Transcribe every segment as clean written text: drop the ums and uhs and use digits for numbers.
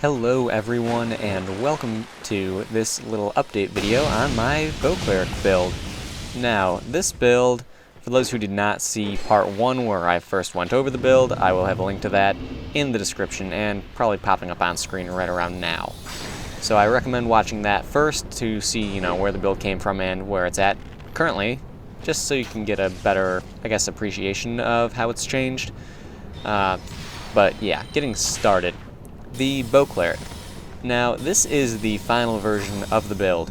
Hello everyone, and welcome to this little update video on my Cleric build. Now, this build, for those who did not see part 1 where I first went over the build, I will have a link to that in the description and probably popping up on screen right around now. So I recommend watching that first to see, where the build came from and where it's at currently, just so you can get a better, appreciation of how it's changed. But yeah, getting started. The Cleric. Now, this is the final version of the build.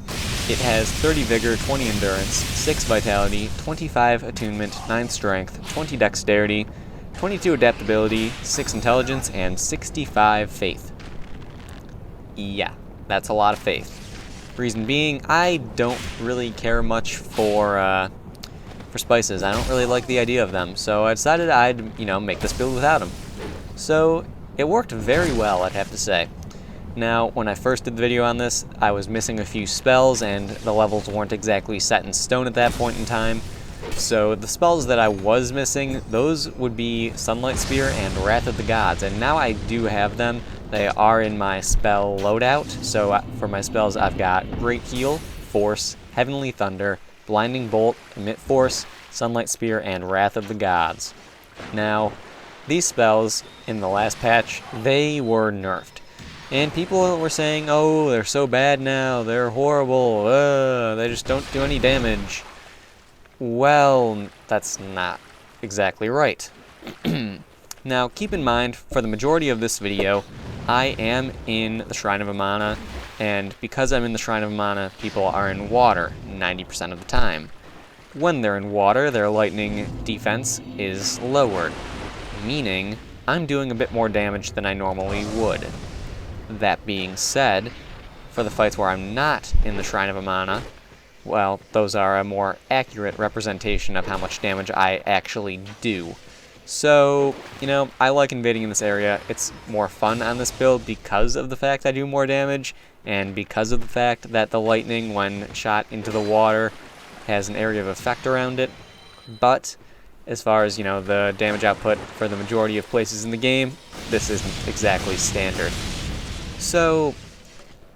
It has 30 Vigor, 20 Endurance, 6 Vitality, 25 Attunement, 9 Strength, 20 Dexterity, 22 Adaptability, 6 Intelligence, and 65 Faith. Yeah, that's a lot of faith. Reason being, I don't really care much for spices. I don't really like the idea of them, so I decided I'd, make this build without them. So, it worked very well, I'd have to say. Now, when I first did the video on this, I was missing a few spells, and the levels weren't exactly set in stone at that point in time. So the spells that I was missing, those would be Sunlight Spear and Wrath of the Gods, and now I do have them. They are in my spell loadout, so for my spells I've got Great Heal, Force, Heavenly Thunder, Blinding Bolt, Emit Force, Sunlight Spear, and Wrath of the Gods. Now, these spells, in the last patch, they were nerfed. And people were saying, oh, they're so bad now, they're horrible, they just don't do any damage. Well, that's not exactly right. Now, keep in mind, for the majority of this video, I am in the Shrine of Amana, and because I'm in the Shrine of Amana, people are in water 90% of the time. When they're in water, their lightning defense is lowered, meaning I'm doing a bit more damage than I normally would. That being said, for the fights where I'm not in the Shrine of Amana, well, those are a more accurate representation of how much damage I actually do. So, I like invading in this area. It's more fun on this build because of the fact I do more damage, and because of the fact that the lightning, when shot into the water, has an area of effect around it. But as far as, the damage output for the majority of places in the game, this isn't exactly standard. So,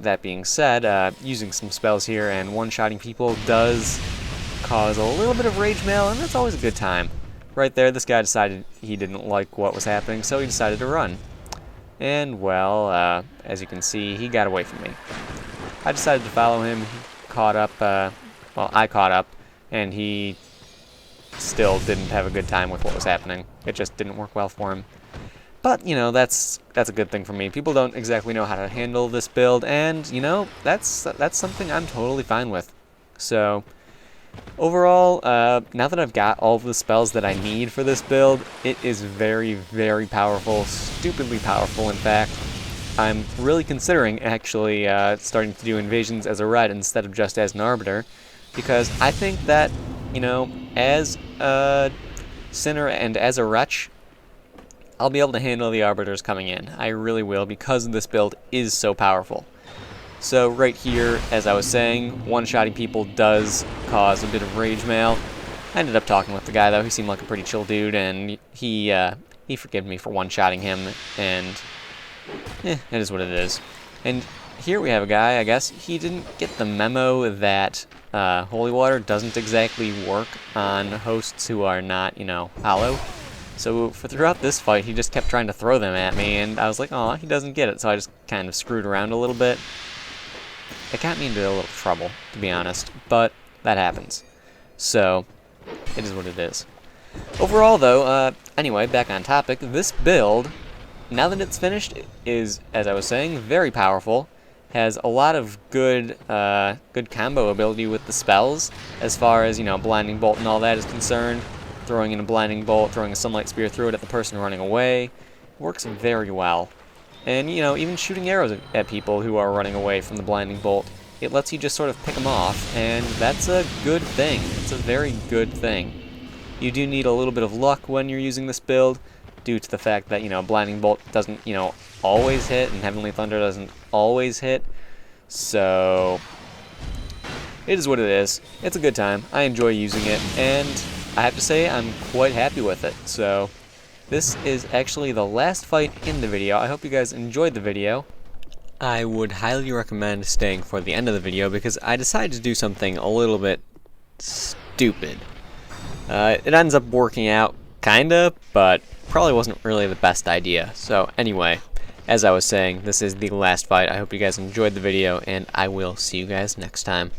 that being said, using some spells here and one-shotting people does cause a little bit of rage mail, and that's always a good time. Right there, this guy decided he didn't like what was happening, so he decided to run. And, well, as you can see, he got away from me. I decided to follow him. He caught up, I caught up, and he still didn't have a good time with what was happening. It just didn't work well for him. But, that's a good thing for me. People don't exactly know how to handle this build, and, that's something I'm totally fine with. So, overall, now that I've got all of the spells that I need for this build, it is very, very powerful, stupidly powerful, in fact. I'm really considering actually starting to do invasions as a red instead of just as an arbiter, because I think that, as a sinner and as a wretch, I'll be able to handle the arbiters coming in. I really will, because this build is so powerful. So right here, as I was saying, one-shotting people does cause a bit of rage mail. I ended up talking with the guy, though. He seemed like a pretty chill dude, and he forgave me for one-shotting him, and it is what it is. And here we have a guy, I guess, he didn't get the memo that holy water doesn't exactly work on hosts who are not, hollow. So throughout this fight, he just kept trying to throw them at me, and I was like, oh, he doesn't get it, so I just kind of screwed around a little bit. It got me into a little trouble, to be honest, but that happens. So, it is what it is. Overall, though, anyway, back on topic, this build, now that it's finished, is, as I was saying, very powerful. Has a lot of good combo ability with the spells, as far as, Blinding Bolt and all that is concerned. Throwing in a Blinding Bolt, throwing a Sunlight Spear, throw it at the person running away. Works very well. And, even shooting arrows at people who are running away from the Blinding Bolt, it lets you just sort of pick them off, and that's a good thing. It's a very good thing. You do need a little bit of luck when you're using this build, due to the fact that, Blinding Bolt doesn't, always hit, and Heavenly Thunder doesn't always hit. So, it is what it is. It's a good time. I enjoy using it, and I have to say I'm quite happy with it. So, this is actually the last fight in the video. I hope you guys enjoyed the video. I would highly recommend staying for the end of the video because I decided to do something a little bit stupid. It ends up working out, kinda, but probably wasn't really the best idea. So anyway, as I was saying, this is the last fight. I hope you guys enjoyed the video, and I will see you guys next time.